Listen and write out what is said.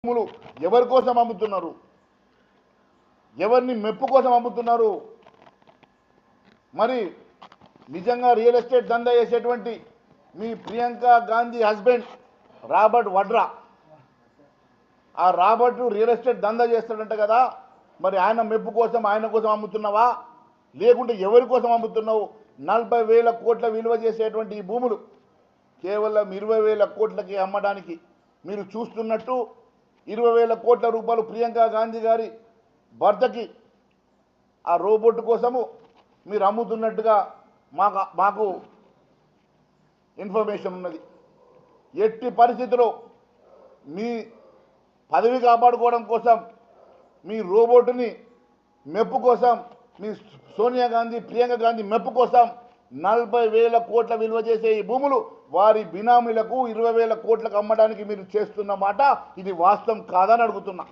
భూములు ఎవరి కోసం అమ్ముతున్నారు? ఎవరిని మెప్పు కోసం అమ్ముతున్నారు? మరి నిజంగా రియల్ ఎస్టేట్ దందా చేసేటువంటి మీ ప్రియాంక గాంధీ హస్బెండ్ రాబర్ట్ వడ్రా, ఆ రాబర్ట్ రియల్ ఎస్టేట్ దందా చేస్తాడంట కదా, మరి ఆయన మెప్పు కోసం ఆయన కోసం అమ్ముతున్నావా లేకుంటే ఎవరి కోసం అమ్ముతున్నావు? 40,000 కోట్ల విలువ చేసేటువంటి ఈ భూములు కేవలం 20,000 కోట్లకి అమ్మడానికి మీరు చూస్తున్నట్టు 20,000 కోట్ల రూపాయలు ప్రియాంక గాంధీ గారి భర్తకి ఆ రోబోట్ కోసము మీరు అమ్ముతున్నట్టుగా మాకు ఇన్ఫర్మేషన్ ఉన్నది. ఎట్టి పరిస్థితిలో మీ పదవి కాపాడుకోవడం కోసం, మీ రోబోట్ని మెప్పు కోసం, మీ సోనియా గాంధీ ప్రియాంక గాంధీ మెప్పు కోసం 40,000 కోట్ల విలువ చేసే ఈ భూములు వారి బినామీలకు 20,000 కోట్లకు అమ్మడానికి మీరు చేస్తున్న మాట ఇది వాస్తవం కాదని అడుగుతున్నా.